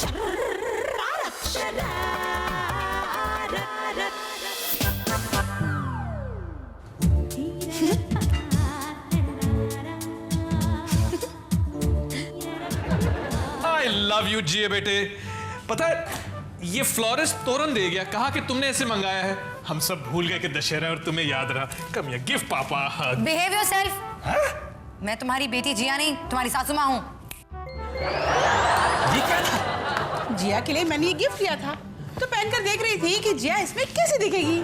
I love you जिए बेटे। पता है ये फ्लोरिस्ट तोरण दे गया, कहा कि तुमने इसे मंगाया है। हम सब भूल गए कि दशहरा और तुम्हें याद रहा। कम या गिफ्ट पापा। Behave yourself. मैं तुम्हारी बेटी जिया नहीं, तुम्हारी सासू माँ हूँ। ये क्या था? जिया के लिए मैंने ये गिफ्ट लिया था, तो पहनकर देख रही थी कि जिया इसमें कैसे दिखेगी।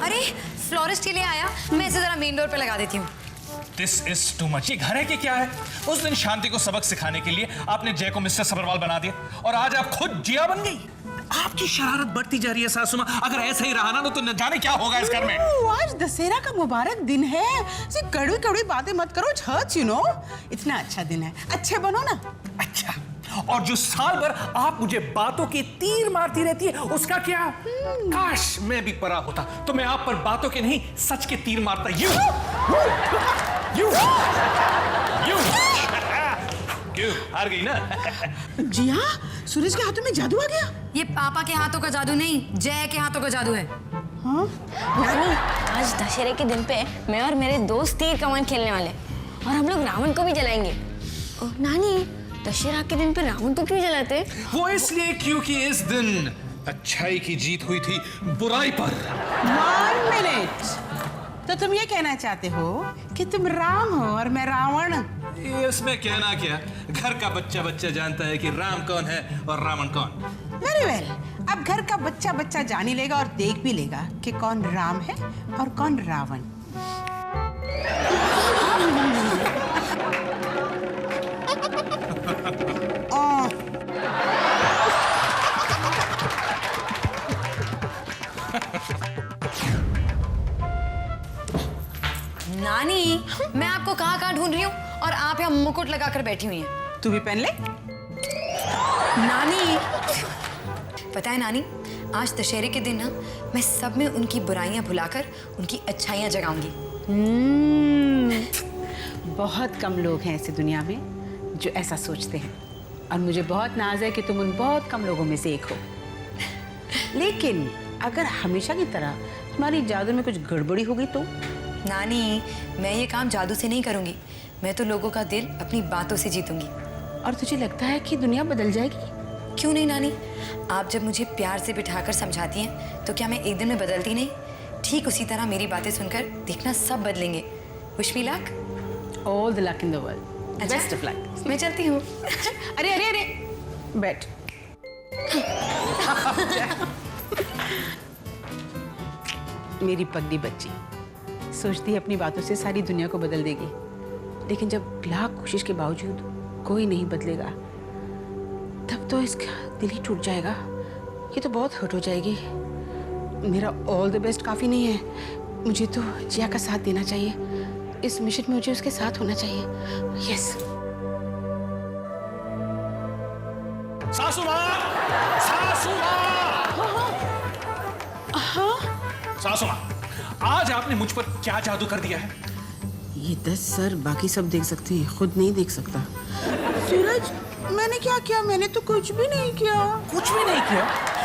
अरे फ्लोरिस्ट के लिए आया, मैं इसे जरा मेन डोर पे लगा देती हूँ। This is too much। ये घर है कि क्या है? उस दिन शांति को सबक सिखाने के लिए आपने जय को मिस्टर सबरवाल बना दिया और आज आप खुद जिया बन गई। आपकी शरारत बढ़ती जा रही है सासू माँ। अगर ऐसे ही रहा ना तो न जाने क्या होगा इस घर में। आज दशहरा का मुबारक दिन है, कड़वी कड़वी बातें मत करो। Hurts you know. इतना अच्छा दिन है, अच्छे बनो ना। अच्छा, और जो साल भर आप मुझे बातों के तीर मारती रहती है उसका क्या? काश मैं भी परा होता तो मैं आप पर बातों के नहीं सच के तीर मारता। यू क्यों हार गई ना? जिया, सूरज के हाथों में जादू आ गया। ये पापा के हाथों का जादू नहीं, जय के हाथों का जादू है। हाँ? नानी, आज दशहरे के दिन पे मैं और मेरे दोस्त तीर कमान खेलने वाले और हम लोग रावण को भी जलाएंगे। ओह नानी, दशहरा के दिन पे रावण को क्यों जलाते? वो इसलिए क्योंकि इस दिन अच्छाई की जीत हुई थी बुराई पर। 1 मिनट। तो तुम ये कहना चाहते हो कि तुम राम हो और मैं रावण? इसमें कहना क्या, घर का बच्चा बच्चा जानता है कि राम कौन है और रावण कौन। वेरी वेल, अब घर का बच्चा बच्चा जान ही लेगा और देख भी लेगा कि कौन राम है और कौन रावण। नानी, मैं आपको कहाँ ढूंढ रही हूँ और आप यहाँ मुकुट लगाकर बैठी हुई हैं। तू भी पहन ले। नानी, पता है नानी, आज दशहरे के दिन ना मैं सब में उनकी बुराइयां भुलाकर उनकी अच्छाइयां जगाऊंगी। बहुत कम लोग हैं ऐसी दुनिया में जो ऐसा सोचते हैं और मुझे बहुत नाज है कि तुम उन बहुत कम लोगों में से एक हो। लेकिन अगर हमेशा की तरह तुम्हारी जादू में कुछ गड़बड़ी हो गई तो? नानी, मैं ये काम जादू से नहीं करूंगी, मैं तो लोगों का दिल अपनी बातों से जीतूंगी। और तुझे लगता है कि दुनिया बदल जाएगी? क्यों नहीं नानी, आप जब मुझे प्यार से बिठाकर समझाती हैं तो क्या मैं एक दिन में बदलती नहीं? ठीक उसी तरह मेरी बातें सुनकर देखना सब बदलेंगे। Wish me luck. All the luck in the world. Best of luck. मैं चलती हूँ। अरे अरे अरे, बैठ। मेरी पगड़ी बच्ची सोचती है अपनी बातों से सारी दुनिया को बदल देगी, लेकिन जब लाख कोशिश के बावजूद कोई नहीं बदलेगा तब तो इसका दिल ही टूट जाएगा। ये तो बहुत हर्ट हो जाएगी। मेरा ऑल द बेस्ट काफी नहीं है, मुझे तो जिया का साथ देना चाहिए। इस मिशन में मुझे उसके साथ होना चाहिए। यस। सासू माँ, सासू माँ, सासू माँ, आज आपने मुझ पर क्या जादू कर दिया है? ये 10 सर बाकी सब देख सकते हैं, खुद नहीं देख सकता। सूरज, मैंने क्या किया? मैंने तो कुछ भी नहीं किया। कुछ भी नहीं किया?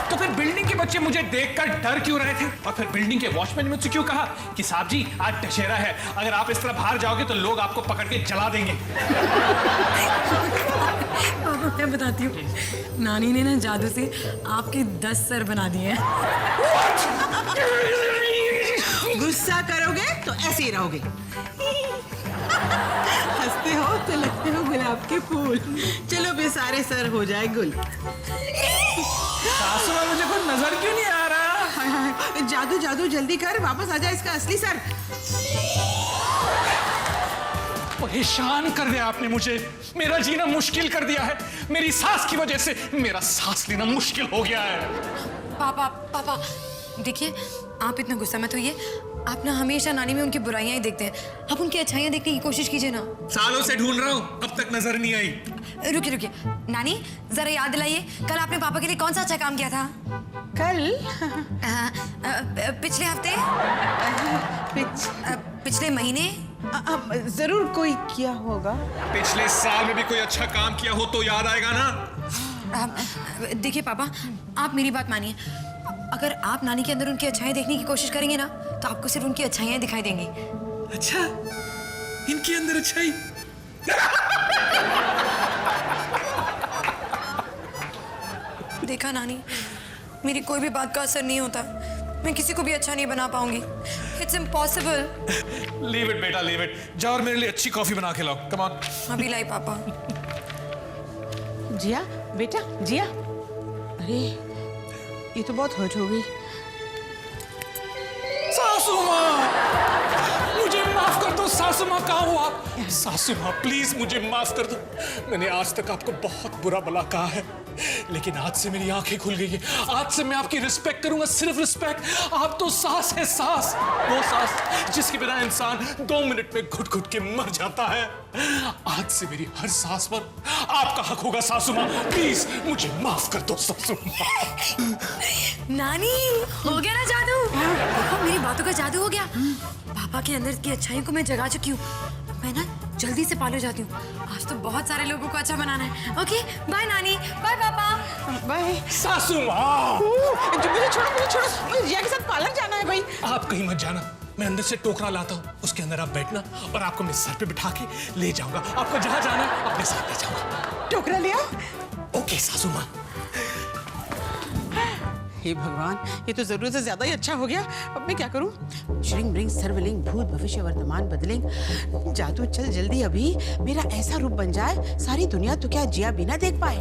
तो फिर बिल्डिंग के बच्चे मुझे देखकर डर क्यों रहे थे? और फिर बिल्डिंग के वॉचमैन ने मुझसे क्यों कहा कि साहब जी आज दशहरा है, अगर आप इस तरह बाहर जाओगे तो लोग आपको पकड़ के जला देंगे। पापा, मैं बताती हूँ, नानी ने ना जादू से आपके 10 सर बना दिए हैं। गुस्सा करोगे तो ऐसे ही रहोगे। हंसते हो तो लगते हो गुलाब के फूल। चलो बे, सारे सर हो जाए गुल। सासू माँ, मुझे कोई नजर क्यों नहीं आ रहा? हाय हाय, जादू जादू, जल्दी कर, वापस आ जाए इसका असली सर। परेशान कर दिया आपने मुझे, मेरा जीना मुश्किल कर दिया है। मेरी सास की वजह से मेरा सांस लेना मुश्किल हो गया है। पापा पापा, देखिए आप इतना गुस्सा मत होइए। आप ना हमेशा नानी में उनकी बुराइयां ही देखते हैं, आप उनकी अच्छाइयां देखने की कोशिश कीजिए ना। सालों से ढूंढ रहा हूँ, अब तक नजर नहीं आई। रुकिए रुकिए, नानी जरा याद दिलाइए, कल आपने पापा के लिए कौन सा अच्छा काम किया था? कल? पिछले हफ्ते? पिछले महीने? जरूर कोई किया होगा। पिछले साल में भी कोई अच्छा काम किया हो तो याद आएगा ना। देखिए पापा, आप मेरी बात मानिए। अगर आप नानी के अंदर उनकी अच्छाइयाँ देखने की कोशिश करेंगे ना, तो आपको सिर्फ उनकी अच्छाइयाँ दिखाई देंगी। अच्छा, इनके अंदर अच्छाई। देखा नानी, मेरी कोई भी बात का असर नहीं होता। मैं किसी को भी अच्छा नहीं बना पाऊंगी। It's impossible. लीव इट बेटा, लीव इट। जाओ और मेरे लिए अच्छी कॉफी बना के लाओ। Come on. अभी लाई पापा। जिया बेटा, जिया, अरे ये तो बहुत हर्ट हो गई। सासू माँ, मुझे माफ कर दो। सासू माँ, कहाँ हो आप? सासू माँ प्लीज मुझे माफ कर दो। मैंने आज तक आपको बहुत बुरा भला कहा है, लेकिन आज से मेरी आंखें खुल गई है। आज से मैं आपकी रिस्पेक्ट करूंगा, सिर्फ रिस्पेक्ट। आप तो सास है, सास। वो सास जिसके बिना इंसान 2 मिनट में घुट घुट के मर जाता है। आज से मेरी हर सांस पर आपका हक होगा सासू माँ। प्लीज मुझे माफ कर दो सासू माँ। नानी, हो गया ना जादू? देखो, मेरी बातों का जादू हो गया। पापा के अंदर की अच्छाइयों को मैं जगा चुकी हूँ। मैं ना जल्दी से पार्लर जाती हूँ। आज तो बहुत सारे लोगों को अच्छा बनाना है। ओके, बाय नानी, बाय पापा। बाय। सासू माँ, मुझे छोड़ो, मुझे छोड़ो, मुझे जिया के साथ पार्लर जाना है भाई। आप कहीं मत जाना। मैं अंदर से टोकरा लाता हूँ, उसके अंदर आप बैठना और आपको मैं सर पे बिठा के ले जाऊंगा। आपको जहाँ जाना है अपने साथ ले जाऊंगा। टोकरा ले आओ। ओके सासू माँ। हे भगवान, ये तो जरूरत से ज्यादा ही अच्छा हो गया। अब मैं क्या करूं? श्रिंग ब्रिंग सर्वलिंग भूत भविष्य वर्तमान बदलिंग। जादू चल जल्दी, अभी मेरा ऐसा रूप बन जाए सारी दुनिया तो क्या जिया भी ना देख पाए।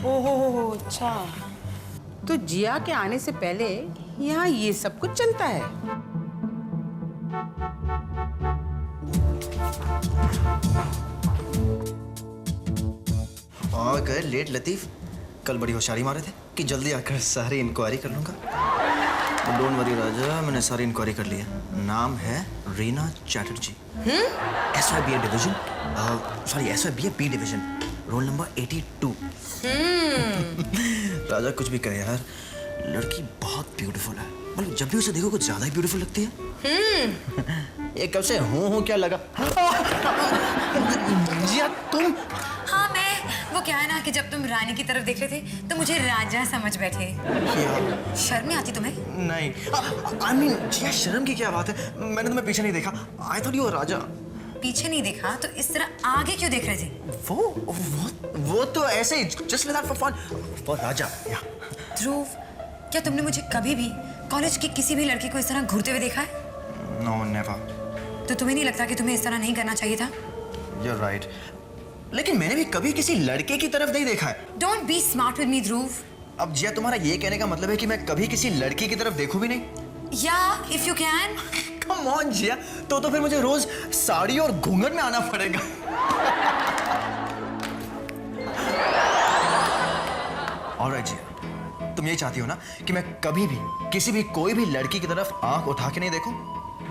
ओहो, अच्छा, तो जिया के आने से पहले यहाँ ये सब कुछ चलता है। आ गए लेट लतीफ। कल बड़ी होशियारी मारे थे कि जल्दी आकर सारी इंक्वायरी कर लूंगा। डोंट वरी राजा, मैंने सारी इंक्वायरी कर ली है। नाम है Reena Chatterjee. SYBA division, sorry SYBA B division, roll number 82। राजा कुछ भी कहे यार, लड़की बहुत ब्यूटीफुल है। मतलब जब भी उसे देखो कुछ ज्यादा ही ब्यूटीफुल लगती है। ये कब से हूँ क्या लगा? जिया तुम? हाँ, मैं। वो क्या है ना कि जब तुम रानी की तरफ देख रहे थे तो मुझे राजा समझ बैठे। शर्म नहीं आती तुम्हें? नहीं, I mean, जिया शर्म की क्या बात है? मैंने तुम्हें पीछे नहीं देखा। I thought you were राजा। पीछे नहीं देखा तो इस तरह आगे क्यों देख रहे थे? वो तो ऐसे ही just like that for fun। वो राजा। ध्रुव, क्या तुमने मुझे कभी भी कॉलेज की किसी भी लड़की को इस तरह घूरते हुए देखा है? No, never। तो तुम्हें नहीं लगता कि तुम्हें इस तरह नहीं करना चाहिए था? You're right। लेकिन मैंने भी कभी किसी लड़के की तरफ नहीं देखा है। Don't be smart with me, ध्रुव। अब जिया तुम्हारा ये कहने का मतलब है कि मैं कभी किसी लड़की की तरफ देखूं भी नहीं? Yeah, if you can। Come on जिया, तो फिर मुझे रोज साड़ी और घूंघट में आना पड़ेगा। Alright जिया, तुम ये चाहती हो ना कि मैं कभी भी किसी भी कोई भी लड़की की तरफ आंख उठा के नहीं देखूं?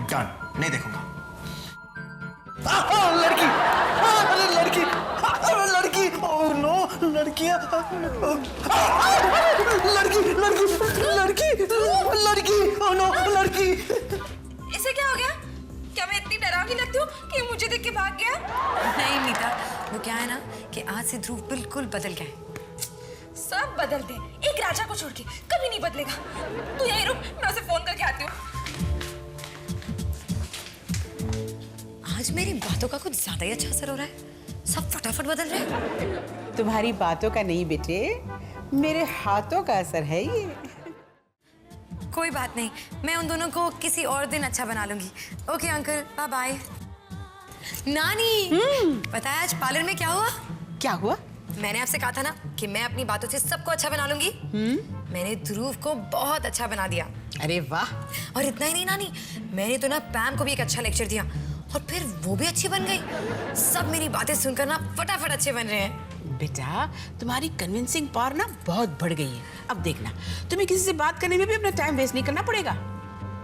डन, नहीं देखूंगा। लड़की, अरे लड़की, अरे लड़की, ओह नो, लड़कियां, लड़की, लड़की, लड़की, लड़की, ओह नो, लड़की। इसे क्या हो गया? क्या मैं इतनी डरावनी लगती हूँ कि मुझे देख के भाग गया? नहीं मीता, वो क्या है ना कि आज से ध्रुव बिल्कुल बदल गया है। सब बदलते हैं, एक राजा को छोड़ के कभी नहीं बदलेगा। तू यहीं रुक, मैं उसे फोन करके आती हूँ। आज मेरी बातों का कुछ ज्यादा ही अच्छा असर हो रहा है। सब फटाफट बदल रहे हैं। तुम्हारी बातों का नहीं बेटे, मेरे हाथों का असर है ये। कोई बात नहीं, मैं उन दोनों को किसी और दिन अच्छा बना लूंगी। Okay uncle, bye bye. नानी, पता है आज पार्लर में क्या हुआ? क्या हुआ? मैंने आपसे कहा था ना कि मैं अपनी बातों से सबको अच्छा बना लूंगी। मैंने ध्रुव को बहुत अच्छा बना दिया। अरे वाह। और इतना ही नहीं नानी, मैंने तो ना पैम को भी एक अच्छा लेक्चर दिया और फिर वो भी अच्छी बन गई। सब मेरी बातें सुनकर ना फटाफट अच्छे बन रहे हैं। बेटा, तुम्हारी कन्विंसिंग पावर ना बहुत बढ़ गई है। अब देखना, तुम्हें किसी से बात करने में भी अपना टाइम वेस्ट नहीं करना पड़ेगा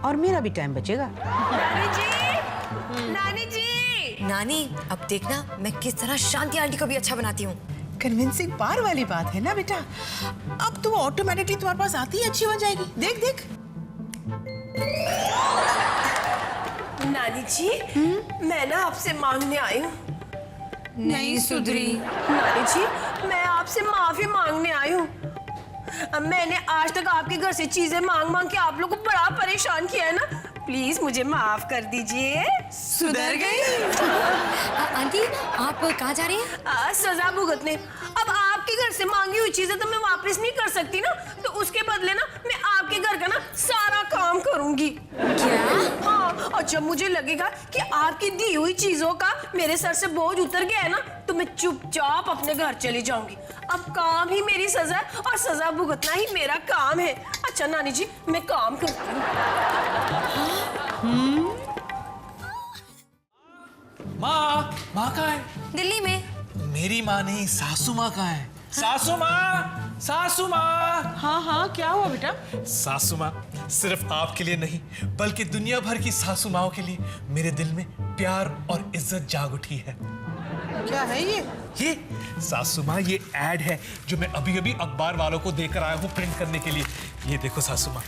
और मेरा भी टाइम बचेगा। नानी जी, नानी जी। नानी, अब देखना मैं किस तरह शांति आंटी को भी अच्छा बनाती हूँ। कन्विंसिंग पावर वाली बात है ना बेटा। अब तो ऑटोमेटिकली तुम्हारे पास आती ही अच्छी हो जाएगी। देख देख। नानी जी, मैं ना आपसे मांगने आई हूँ। नहीं सुधरी। नानी जी, मैं आपसे माफी मांगने आई हूँ। मैंने आज तक आपके घर से चीजें मांग मांग के आप लोग को बड़ा परेशान किया है ना। प्लीज मुझे माफ कर दीजिए। सुधर गई। आंटी आप कहाँ जा रही हैं? सजा भुगतने। अब आपके घर से मांगी हुई चीजें तो मैं वापस नहीं कर सकती ना, तो उसके बदले ना मैं आपके घर का ना सारा काम करूंगी। क्या? हाँ, और जब मुझे लगेगा कि आपकी दी हुई चीजों का मेरे सर से बोझ उतर गया है ना, तो मैं चुपचाप अपने घर चली जाऊंगी। अब काम ही मेरी सजा है और सजा भुगतना ही मेरा काम है। अच्छा नानी जी, मैं काम करती हूँ। माँ कहाँ है? दिल्ली में। मेरी माँ नहीं, सासू माँ कहाँ है? सासू माँ, सासू माँ। हाँ क्या हुआ बेटा? सासू माँ, सिर्फ आपके लिए नहीं बल्कि दुनिया भर की सासू माओं के लिए मेरे दिल में प्यार और इज्जत जाग उठी है। क्या है ये सासू माँ, ये एड है जो मैं अभी अभी अखबार वालों को देकर आया हूँ प्रिंट करने के लिए। ये देखो सासू माँ,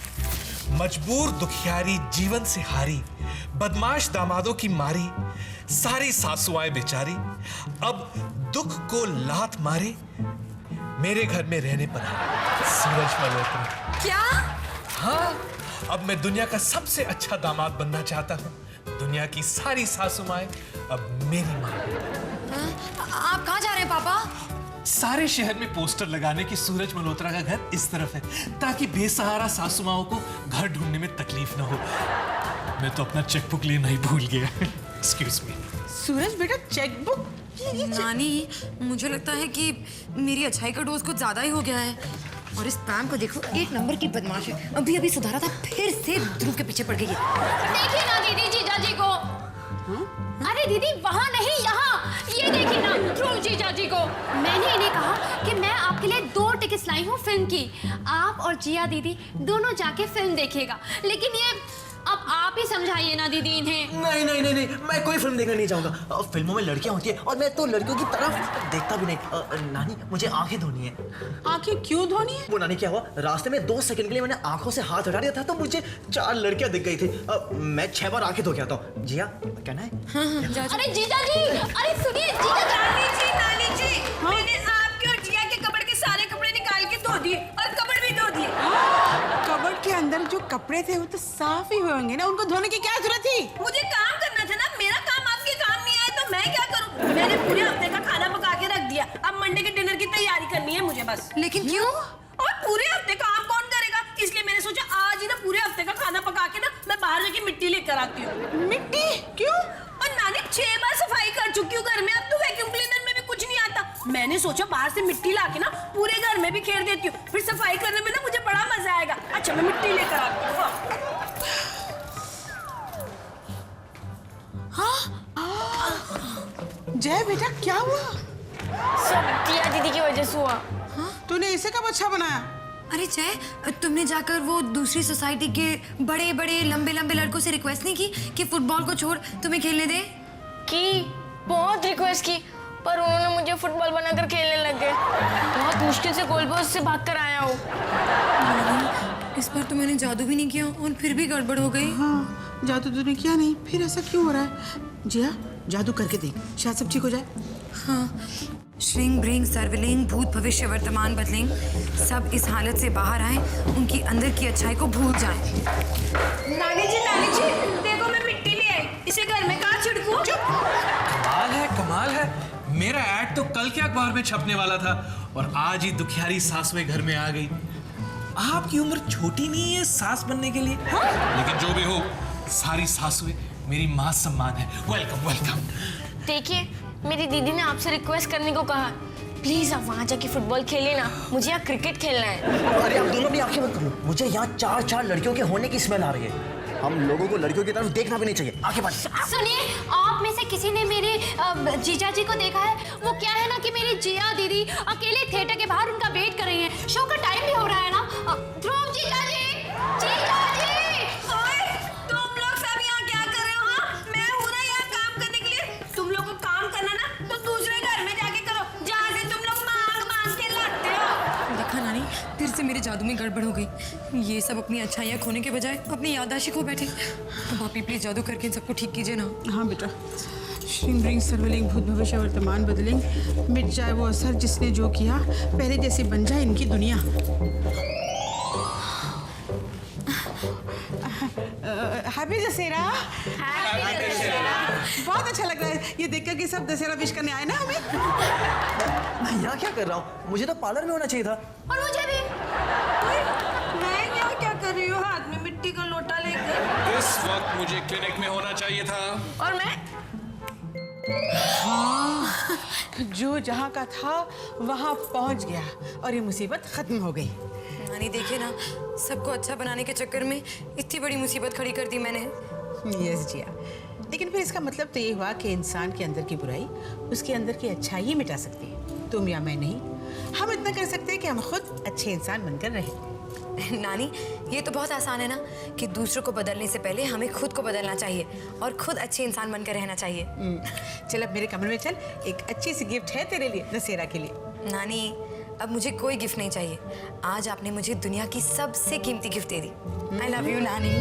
मजबूर दुखियारी जीवन से हारी, बदमाश दामादों की मारी, सारी सासुआएं बेचारी, अब दुख को लात मारे मेरे घर में रहने पर सूरज मल्होत्रा। क्या? हाँ, अब मैं दुनिया का सबसे अच्छा दामाद बनना चाहता हूँ। दुनिया की सारी सासुमाएं अब मेरी माँ। आप कहाँ जा रहे हैं पापा? सारे शहर में पोस्टर लगाने की सूरज मल्होत्रा का घर इस तरफ है, ताकि बेसहारा सासुमाओं को घर ढूंढने में तकलीफ ना हो। मैं तो अपना चेकबुक लेना ही भूल गया। Excuse me. सूरज बेटा, चेकबुक? नानी, मुझे लगता है कि मेरी अच्छाई का डोज कुछ ज्यादा ही हो गया है। और इस पैम को देखो, एक नंबर की बदमाश है। अभी अभी सुधारा था, फिर से ध्रुव के पीछे पड़ गई है। देखिए ना दीदी जीजा जी को। अरे दीदी वहाँ नहीं, यहाँ। ये देखिए ना ध्रुव जीजा जी को। मैंने इन्हें कहा कि मैं आपके लिए 2 टिकट्स लाई हूँ फिल्म की। आप और जिया दीदी दोनों जाके फिल्म देखिएगा। लेकिन ये अब आप ही समझाइए ना दीदी इन्हें। नहीं, मैं कोई फिल्म देखना नहीं चाहूंगा। फिल्मों में लड़कियां होती है और मैं तो लड़कियों की तरफ देखता भी नहीं। नानी, मुझे आंखें धोनी है। आंखें क्यों धोनी है? वो नानी, क्या हुआ, रास्ते में 2 सेकंड के लिए मैंने आंखों से हाथ हटा दिया था तो मुझे 4 लड़कियां दिख गई थी। मैं 6 बार आंखें धो के आता हूँ। जिया, कहना है? अरे जीजा जी, अरे सुनिए जीजा। नानी जी, मैंने आपके और जिया के कपड़ के सारे कपड़े निकाल के धो दिए और कपड़ भी धो दिए। कबर्ड के अंदर जो कपड़े थे वो तो साफ ही हुए होंगे ना, उनको धोने की क्या जरूरत थी? मुझे काम करना था ना, मेरा काम आपके काम नहीं आया तो मैं क्या करूं? मैंने पूरे हफ्ते का खाना पका के रख दिया। अब मंडे के डिनर की तैयारी करनी है मुझे बस। लेकिन क्यों? और पूरे हफ्ते काम कौन करेगा? इसलिए मैंने सोचा आज ही ना पूरे हफ्ते का खाना पका के ना मैं बाहर जाके मिट्टी लेकर आती हूँ। मिट्टी? क्यों? और नानी 6 बार सफाई कर चुकी हूँ घर में, अब तो वैक्यूम क्लीनर में भी कुछ नहीं आता। मैंने सोचा बाहर से मिट्टी लाके ना पूरे घर में भी खेर देती हूँ, फिर सफाई करने में ना मुझे बड़ा मजा आएगा। अच्छा, मैं मिट्टी लेकर आती हूँ। जय बेटा, क्या हुआ? सब जिया दीदी की वजह से हुआ। तूने इसे कब अच्छा बनाया? अरे जय, तुमने जाकर वो दूसरी सोसाइटी के बड़े बड़े लंबे लंबे लड़कों से रिक्वेस्ट नहीं की कि फुटबॉल को छोड़ तुम्हें खेलने दे? की बहुत रिक्वेस्ट की, पर उन्होंने मुझे फुटबॉल बनाकर खेलने लग गए। बहुत मुश्किल से गोल पोस्ट से भाग कर आया हूँ। इस बार तो मैंने जादू भी नहीं किया और फिर भी गड़बड़ हो गई। हाँ, जादू तूने किया नहीं, फिर ऐसा क्यों हो रहा है? जिया, जादू करके देख, शायद सब ठीक हो जाए। हाँ, श्रिंग ब्रिंग सर्वलिंग भूत भविष्य वर्तमान बदलिंग, सब इस हालत से बाहर आए, उनकी अंदर की अच्छाई को भूल जाएं। नानी जी देखो, मैं मिट्टी ले आई। इसे घर में कहाँ छिड़कूं? कमाल है। मेरा ऐड तो कल के अखबार में छपने वाला था और आज ही दुखियारी सास में घर में आ गई। आपकी उम्र छोटी नहीं है सास बनने के लिए। हाँ? लेकिन जो भी हो, सारी सासुएं मेरी मां सम्मान है। Welcome welcome. देखिए, मेरी दीदी ने आपसे रिक्वेस्ट करने को कहा, प्लीज आप वहाँ जाके फुटबॉल खेलिए ना, मुझे यहाँ क्रिकेट खेलना है। अरे आप दोनों भी आंखें मत करो, मुझे यहाँ 4 लड़कियों के होने की स्मेल आ रही है। हम लोगों को लड़कियों की तरफ देखना भी नहीं चाहिए। आगे बढ़। सुनिए, आप में से किसी ने मेरे जीजा जी को देखा है? वो क्या है ना कि मेरी जिया दीदी अकेले थिएटर के बाहर उनका वेट कर रही हैं। शो का टाइम भी हो रहा है ना। ध्रुव जीजा जी, जीजा जी। ओए, तुम लोग सब यहाँ क्या कर रहे हो? हाँ, मैं हूँ ना यहाँ काम करने के लिए। तुम लोग को काम करना ना तो दूसरे घर में जाके करो, जहाँ से तुम लोग मांग के लाते हो। देखा नानी, फिर से मेरे जादू में गड़बड़ हो गई। ये सब अपनी अच्छाइयाँ खोने के बजाय अपनी याददाश्त खो बैठे। भाभी प्लीज जादू करके इन सबको ठीक कीजिए ना। हाँ बेटा। श्रीं ब्रीं सर्वलिंग भूत भविष्य वर्तमान बदलिंग, मिट जाए वो असर जिसने जो किया, पहले जैसी बन जाए इनकी दुनिया। हैप्पी दशहरा। बहुत अच्छा लग रहा है ये देखकर कि सब दशहरा विश करने आए ना हमें। मैं यहाँ क्या कर रहा हूँ? मुझे तो पार्लर में होना चाहिए था। और मुझे भी। मैं यहाँ क्या कर रही हूँ हाथ में मिट्टी का लोटा लेकर? इस वक्त मुझे क्लिनिक में होना चाहिए था। और मैं जो जहाँ का था वहाँ पहुँच गया और ये मुसीबत खत्म हो गई। नानी देखिए ना, सबको अच्छा बनाने के चक्कर में इतनी बड़ी मुसीबत खड़ी कर दी मैंने। यस जिया, लेकिन फिर इसका मतलब तो ये हुआ कि इंसान के अंदर की बुराई उसके अंदर की अच्छाई ही मिटा सकती है। तुम या मैं नहीं, हम इतना कर सकते हैं कि हम खुद अच्छे इंसान बनकर रहें। नानी ये तो बहुत आसान है ना कि दूसरों को बदलने से पहले हमें खुद को बदलना चाहिए और खुद अच्छे इंसान बनकर रहना चाहिए। चल अब मेरे कमरे में चल, एक अच्छी सी गिफ्ट है तेरे लिए दशहरा के लिए। नानी अब मुझे कोई गिफ्ट नहीं चाहिए, आज आपने मुझे दुनिया की सबसे कीमती gift they the. I love you नानी।